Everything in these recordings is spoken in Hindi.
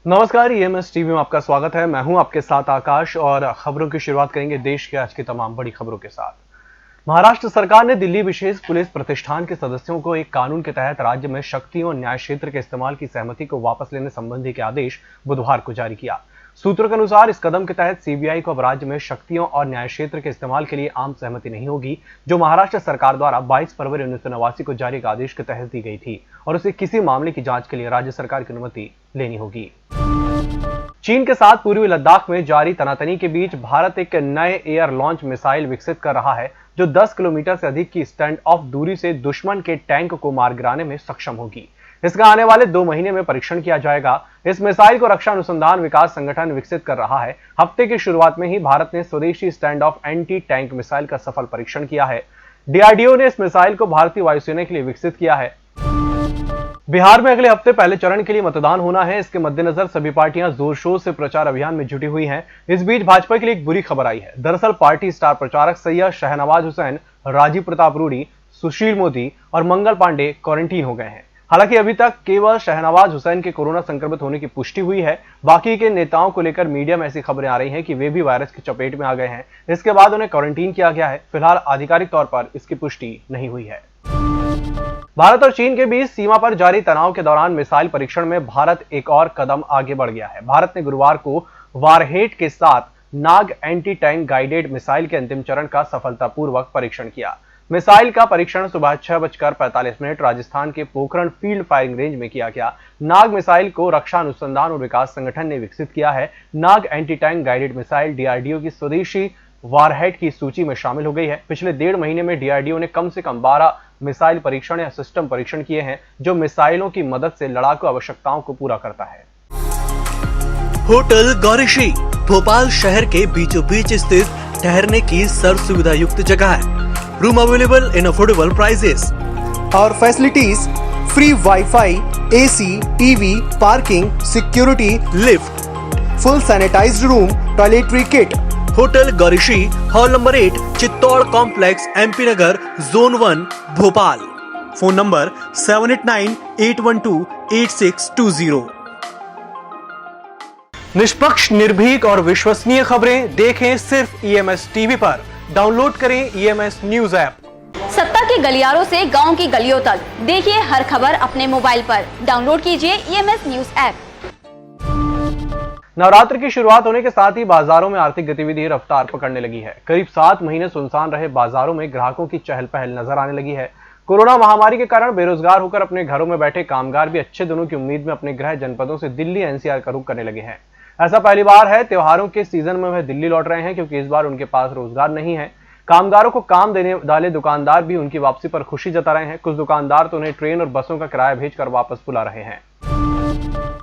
नमस्कार, ईएमएस टीवी में आपका स्वागत है। मैं हूं आपके साथ आकाश और खबरों की शुरुआत करेंगे देश के आज की तमाम बड़ी खबरों के साथ। महाराष्ट्र सरकार ने दिल्ली विशेष पुलिस प्रतिष्ठान के सदस्यों को एक कानून के तहत राज्य में शक्तियों और न्याय क्षेत्र के इस्तेमाल की सहमति को वापस लेने संबंधी के आदेश बुधवार को जारी किया। सूत्रों के अनुसार इस कदम के तहत सीबीआई को अब राज्य में शक्तियों और न्याय क्षेत्र के इस्तेमाल के लिए आम सहमति नहीं होगी, जो महाराष्ट्र सरकार द्वारा 22 फरवरी 1989 को जारी एक आदेश के तहत दी गई थी और उसे किसी मामले की जांच के लिए राज्य सरकार की अनुमति लेनी होगी। चीन के साथ पूर्वी लद्दाख में जारी तनातनी के बीच भारत एक नए एयर लॉन्च मिसाइल विकसित कर रहा है, जो 10 किलोमीटर से अधिक की स्टैंड ऑफ दूरी से दुश्मन के टैंक को मार गिराने में सक्षम होगी। इसका आने वाले 2 महीने में परीक्षण किया जाएगा। इस मिसाइल को रक्षा अनुसंधान विकास संगठन विकसित कर रहा है। हफ्ते की शुरुआत में ही भारत ने स्वदेशी stand of anti tank missile का सफल परीक्षण किया है। डीआरडीओ ने इस मिसाइल को भारतीय वायुसेना के लिए विकसित किया है। बिहार में अगले हफ्ते पहले चरण के लिए मतदान होना है। इसके मद्देनजर सभी पार्टियां जोर शोर से प्रचार अभियान में जुटी हुई हैं। इस बीच भाजपा के लिए एक बुरी खबर आई है। दरअसल पार्टी स्टार प्रचारक सैयद शहनवाज हुसैन, राजीव प्रताप रूडी, सुशील मोदी और मंगल पांडे क्वारंटीन हो गए हैं। हालांकि अभी तक केवल शहनवाज हुसैन के कोरोना संक्रमित होने की पुष्टि हुई है। बाकी के नेताओं को लेकर मीडिया में ऐसी खबरें आ रही हैं कि वे भी वायरस की चपेट में आ गए हैं। इसके बाद उन्हें क्वारंटीन किया गया है। फिलहाल आधिकारिक तौर पर इसकी पुष्टि नहीं हुई है। भारत और चीन के बीच सीमा पर जारी तनाव के दौरान मिसाइल परीक्षण में भारत एक और कदम आगे बढ़ गया है। भारत ने गुरुवार को वारहेट के साथ नाग एंटी टैंक गाइडेड मिसाइल के अंतिम चरण का सफलतापूर्वक परीक्षण किया। मिसाइल का परीक्षण सुबह 6:45 राजस्थान के पोखरण फील्ड फायरिंग रेंज में किया गया। नाग मिसाइल को रक्षा अनुसंधान और विकास संगठन ने विकसित किया है। Nag anti tank guided missile DRDO की स्वदेशी वारहेट की सूची में शामिल हो गई है। पिछले 1.5 महीने में डीआरडीओ ने कम से कम 12 मिसाइल परीक्षण या सिस्टम परीक्षण किए हैं, जो मिसाइलों की मदद से लड़ाकू आवश्यकताओं को पूरा करता है। होटल गौरीशी भोपाल शहर के बीचों बीच स्थित ठहरने की सर्व सुविधा युक्त जगह है। Room available in affordable prices और facilities free WiFi, AC, TV, parking, security, lift, full sanitised room, toiletry kit. Hotel Gaurishi, hall number 8, Chittor complex, MP Nagar, zone 1, Bhopal. Phone number 7898128620। निष्पक्ष, निर्भीक और विश्वसनीय खबरें देखें सिर्फ ईएमएस टीवी पर। डाउनलोड करें ईएमएस न्यूज ऐप। सत्ता के गलियारों से गांव की गलियों तक देखिए हर खबर अपने मोबाइल पर। डाउनलोड कीजिए ईएमएस न्यूज ऐप। नवरात्र की शुरुआत होने के साथ ही बाजारों में आर्थिक गतिविधि रफ्तार पकड़ने लगी है। करीब 7 महीने सुनसान रहे बाजारों में ग्राहकों की चहल पहल नजर आने लगी है। कोरोना महामारी के कारण बेरोजगार होकर अपने घरों में बैठे कामगार भी अच्छे दिनों की उम्मीद में अपने गृह जनपदों से दिल्ली एनसीआर का रुख करने लगे हैं। ऐसा पहली बार है। त्योहारों के सीजन में वह दिल्ली लौट रहे हैं, क्योंकि इस बार उनके पास रोजगार नहीं है। कामगारों को काम देने वाले दुकानदार भी उनकी वापसी पर खुशी जता रहे हैं। कुछ दुकानदार तो उन्हें ट्रेन और बसों का किराया भेजकर वापस बुला रहे हैं।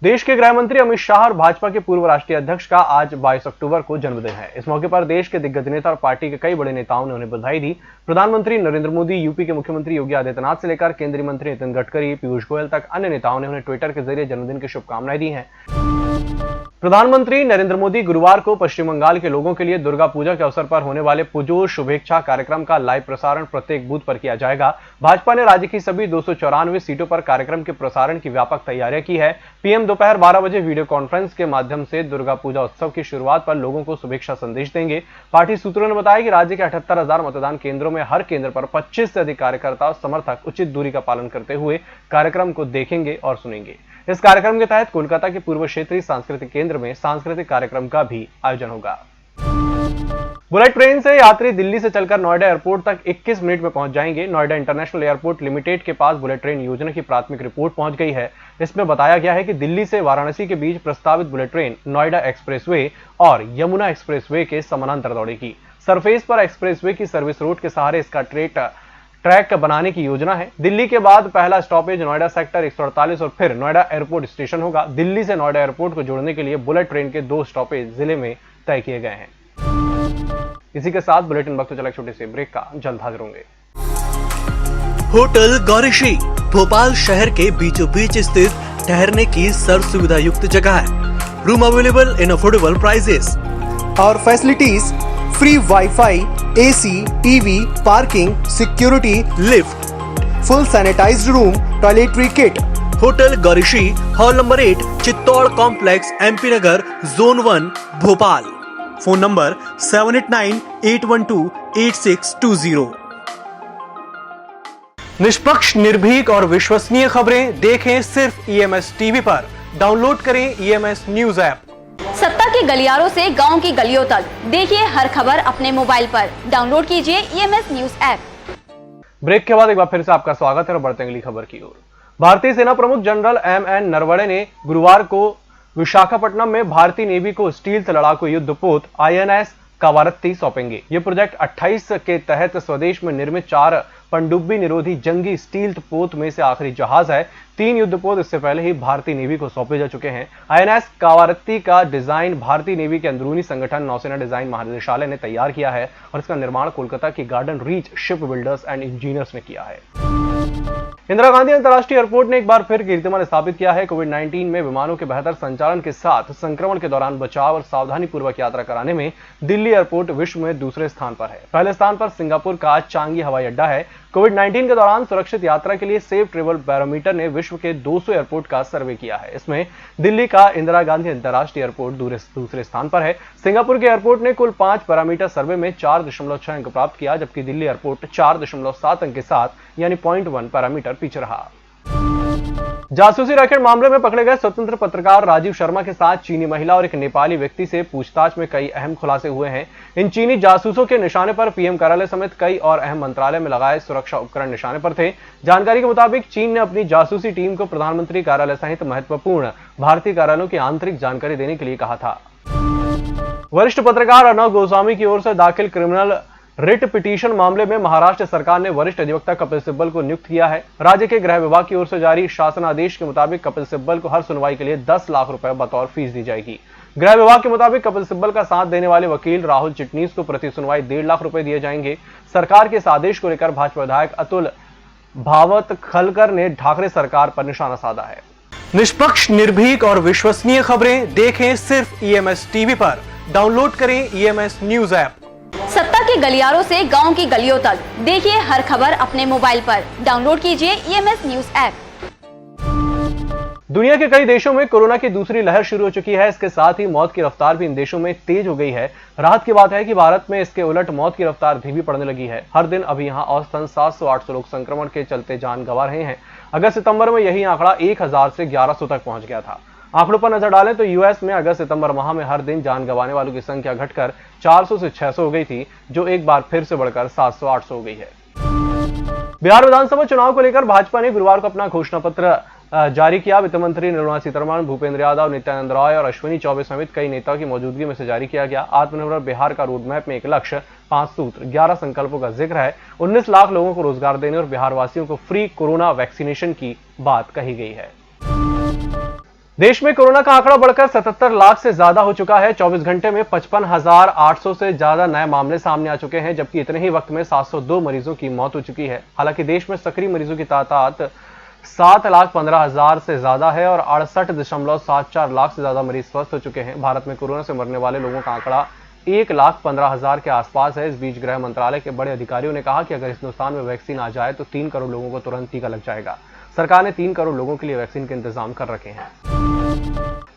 देश के गृह मंत्री अमित शाह और भाजपा के पूर्व राष्ट्रीय अध्यक्ष का आज 22 अक्टूबर को जन्मदिन है। इस मौके पर देश के दिग्गज नेता और पार्टी के कई बड़े नेताओं ने उन्हें बधाई दी। प्रधानमंत्री नरेंद्र मोदी, यूपी के मुख्यमंत्री योगी आदित्यनाथ से लेकर केंद्रीय मंत्री नितिन गडकरी, पीयूष गोयल तक अन्य नेताओं ने उन्हें ट्विटर के जरिए जन्मदिन की शुभकामनाएं दी हैं। प्रधानमंत्री नरेंद्र मोदी गुरुवार को पश्चिम बंगाल के लोगों के लिए दुर्गा पूजा के अवसर पर होने वाले पुजो शुभेच्छा कार्यक्रम का लाइव प्रसारण प्रत्येक बूथ पर किया जाएगा। भाजपा ने राज्य की सभी 294 सीटों पर कार्यक्रम के प्रसारण की व्यापक तैयारियां की है। पीएम दोपहर 12 बजे वीडियो कॉन्फ्रेंस के माध्यम से दुर्गा पूजा उत्सव की शुरुआत पर लोगों को शुभेच्छा संदेश देंगे। पार्टी सूत्रों ने बताया कि राज्य के 78,000 मतदान केंद्रों में हर केंद्र पर 25 से अधिक कार्यकर्ता और समर्थक उचित दूरी का पालन करते हुए कार्यक्रम को देखेंगे और सुनेंगे। इस कार्यक्रम के तहत कोलकाता के पूर्व क्षेत्रीय सांस्कृतिक केंद्र में सांस्कृतिक कार्यक्रम का भी आयोजन होगा। बुलेट ट्रेन से यात्री दिल्ली से चलकर नोएडा एयरपोर्ट तक 21 मिनट में पहुंच जाएंगे। नोएडा इंटरनेशनल एयरपोर्ट लिमिटेड के पास बुलेट ट्रेन योजना की प्राथमिक रिपोर्ट पहुंच गई है। इसमें बताया गया है कि दिल्ली से वाराणसी के बीच प्रस्तावित बुलेट ट्रेन नोएडा एक्सप्रेसवे और यमुना एक्सप्रेसवे के समानांतर दौड़ेगी। सरफेस पर एक्सप्रेसवे की सर्विस रोड के सहारे इसका ट्रैक बनाने की योजना है। दिल्ली के बाद पहला स्टॉपेज नोएडा सेक्टर 148 और फिर नोएडा एयरपोर्ट स्टेशन होगा। दिल्ली से नोएडा एयरपोर्ट को जोड़ने के लिए बुलेट ट्रेन के 2 स्टॉपेज जिले में तय किए गए हैं। इसी के साथ बुलेटिन वक्त चला छोटे से ब्रेक का। जल्द हाजिर होंगे। होटल गौरीशी भोपाल शहर के बीचों बीच स्थित ठहरने की सर्व सुविधा युक्त जगह है। Room available in affordable prices और facilities free WiFi, AC, TV, parking, security, lift, full sanitised room, toiletry kit. Hotel Gaurishi, hall number 8, Chittor complex, MP Nagar, zone 1, Bhopal. Phone number 7898128620। निष्पक्ष, निर्भीक और विश्वसनीय खबरें देखें सिर्फ EMS टीवी पर। डाउनलोड करें EMS न्यूज ऐप। सत्ता के गलियारों से गांव की गलियों तक देखिए हर खबर अपने मोबाइल पर। डाउनलोड कीजिए EMS न्यूज ऐप। ब्रेक के बाद एक बार फिर से आपका स्वागत है और बढ़ते हैं अगली खबर की ओर। भारतीय सेना प्रमुख जनरल MN नरवणे ने गुरुवार को विशाखापट्टनम में भारतीय नेवी को स्टील्थ लड़ाकू युद्धपोत INS कावारत्ती सौंपेंगे। ये प्रोजेक्ट 28 के तहत स्वदेश में निर्मित 4 पनडुब्बी निरोधी जंगी स्टील्थ पोत में से आखिरी जहाज है। 3 युद्धपोत इससे पहले ही भारतीय नेवी को सौंपे जा चुके हैं। INS कावारत्ती का डिजाइन भारतीय नेवी के अंदरूनी संगठन नौसेना डिजाइन महानिदेशालय ने तैयार किया है और इसका निर्माण कोलकाता की garden reach ship builders and engineers ने किया है। इंदिरा गांधी अंतर्राष्ट्रीय एयरपोर्ट ने एक बार फिर कीर्तिमान स्थापित किया है। कोविड-19 में विमानों के बेहतर संचालन के साथ संक्रमण के दौरान बचाव और सावधानी पूर्वक यात्रा कराने में दिल्ली एयरपोर्ट विश्व में दूसरे स्थान पर है। पहले स्थान पर सिंगापुर का चांगी हवाई अड्डा है। कोविड-19 के दौरान सुरक्षित यात्रा के लिए सेफ ट्रेवल बैरोमीटर ने विश्व के 200 एयरपोर्ट का सर्वे किया है। इसमें दिल्ली का इंदिरा गांधी अंतर्राष्ट्रीय एयरपोर्ट दूसरे स्थान पर है। सिंगापुर के एयरपोर्ट ने कुल 5 पैरामीटर सर्वे में 4.6 अंक प्राप्त किया, जबकि दिल्ली एयरपोर्ट 4.7 अंक के साथ यानी 0.1 पैरामीटर पीछे रहा। जासूसी रैकेट मामले में पकड़े गए स्वतंत्र पत्रकार राजीव शर्मा के साथ चीनी महिला और एक नेपाली व्यक्ति से पूछताछ में कई अहम खुलासे हुए हैं। इन चीनी जासूसों के निशाने पर PM कार्यालय समेत कई और अहम मंत्रालय में लगाए सुरक्षा उपकरण निशाने पर थे। जानकारी के मुताबिक चीन ने अपनी जासूसी टीम को प्रधानमंत्री कार्यालय सहित महत्वपूर्ण भारतीय कार्यालयों की आंतरिक जानकारी देने के लिए कहा था। वरिष्ठ पत्रकार अर्णव गोस्वामी की ओर से दाखिल क्रिमिनल रिट पिटीशन मामले में महाराष्ट्र सरकार ने वरिष्ठ अधिवक्ता कपिल सिब्बल को नियुक्त किया है। राज्य के गृह विभाग की ओर से जारी शासनादेश के मुताबिक कपिल सिब्बल को हर सुनवाई के लिए 10 लाख रुपए बतौर फीस दी जाएगी। गृह विभाग के मुताबिक कपिल सिब्बल का साथ देने वाले वकील राहुल चिटनीस को प्रति सुनवाई 1.5 लाख रुपए दिए जाएंगे। सरकार के इस आदेश को लेकर भाजपा विधायक अतुल भावतखलकर ने ठाकरे सरकार पर निशाना साधा है। निष्पक्ष, निर्भीक और विश्वसनीय खबरें देखें सिर्फ EMS टीवी पर। डाउनलोड करें EMS न्यूज ऐप। सत्ता के गलियारों से गांव की गलियों तक देखिए हर खबर अपने मोबाइल पर। डाउनलोड कीजिए EMS न्यूज ऐप। दुनिया के कई देशों में कोरोना की दूसरी लहर शुरू हो चुकी है। इसके साथ ही मौत की रफ्तार भी इन देशों में तेज हो गई है। राहत की बात है कि भारत में इसके उलट मौत की रफ्तार धीमी पड़ने लगी है। हर दिन अभी यहां औसतन 700-800 लोग संक्रमण के चलते जान गंवा रहे हैं। अगस्त सितंबर में यही आंकड़ा 1000 से 1100 तक पहुंच गया था। आंकड़ों पर नजर डालें तो US में अगस्त सितंबर माह में हर दिन जान गंवाने वालों की संख्या घटकर 400 से 600 हो गई थी, जो एक बार फिर से बढ़कर 700-800 हो गई है। बिहार विधानसभा चुनाव को लेकर भाजपा ने गुरुवार को अपना घोषणा पत्र जारी किया। वित्त मंत्री निर्मला सीतारमण, भूपेंद्र यादव, नित्यानंद राय और अश्विनी चौबे समेत कई नेताओं की मौजूदगी में से जारी किया गया। आत्मनिर्भर बिहार का रोड मैप में 1 लक्ष्य, 5 सूत्र, 11 संकल्पों का जिक्र है। 19 लाख लोगों को रोजगार देने और बिहार वासियों को फ्री कोरोना वैक्सीनेशन की बात कही गई है। देश में कोरोना का आंकड़ा बढ़कर 77 लाख से ज्यादा हो चुका है। 24 घंटे में 55,800 से ज्यादा नए मामले सामने आ चुके हैं, जबकि इतने ही वक्त में 702 मरीजों की मौत हो चुकी है। हालांकि देश में सक्रिय मरीजों की तादाद 7,15,000 से ज्यादा है और 68.74 लाख से ज्यादा मरीज स्वस्थ हो चुके हैं। भारत में कोरोना से मरने वाले लोगों का आंकड़ा 1,15,000 के आसपास है। इस बीच गृह मंत्रालय के बड़े अधिकारियों ने कहा कि अगर हिंदुस्तान में वैक्सीन आ जाए तो 3 करोड़ लोगों को तुरंत टीका लग जाएगा। सरकार ने 3 करोड़ लोगों के लिए वैक्सीन के इंतजाम कर रखे हैं।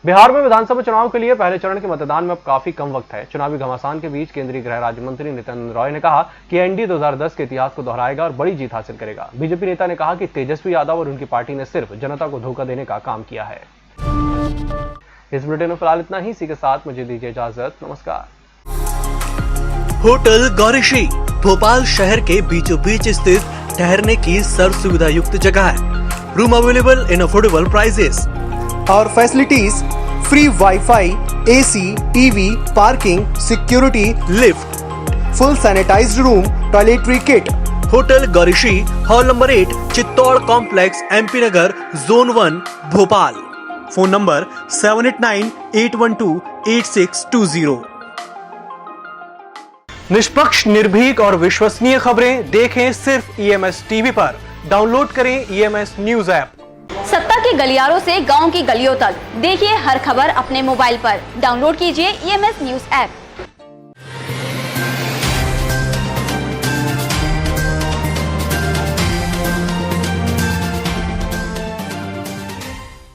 बिहार में विधानसभा चुनाव के लिए पहले चरण के मतदान में अब काफी कम वक्त है। चुनावी घमासान के बीच केंद्रीय गृह राज्य मंत्री नित्यानंद राय ने कहा कि एनडीए 2010 के इतिहास को दोहराएगा और बड़ी जीत हासिल करेगा। बीजेपी नेता ने कहा कि तेजस्वी यादव और उनकी पार्टी ने सिर्फ जनता को धोखा देने का काम किया है। इस बुलेटिन में फिलहाल इतना ही। इसी के साथ मुझे दीजिए इजाजत। नमस्कार। होटल गौरीशी भोपाल शहर के बीचों बीच स्थित ठहरने की सर्व सुविधा युक्त जगह है। Room available in affordable prices और facilities free WiFi, AC, TV, parking, security, lift, full sanitised room, toiletry kit. Hotel Gaurishi, hall number 8, Chittor complex, MP Nagar, zone 1, Bhopal. Phone number 7898128620। निष्पक्ष, निर्भीक और विश्वसनीय खबरें देखें सिर्फ EMS टीवी पर। डाउनलोड करें EMS न्यूज ऐप। सत्ता के गलियारों से गांव की गलियों तक देखिए हर खबर अपने मोबाइल पर। डाउनलोड कीजिए EMS न्यूज ऐप।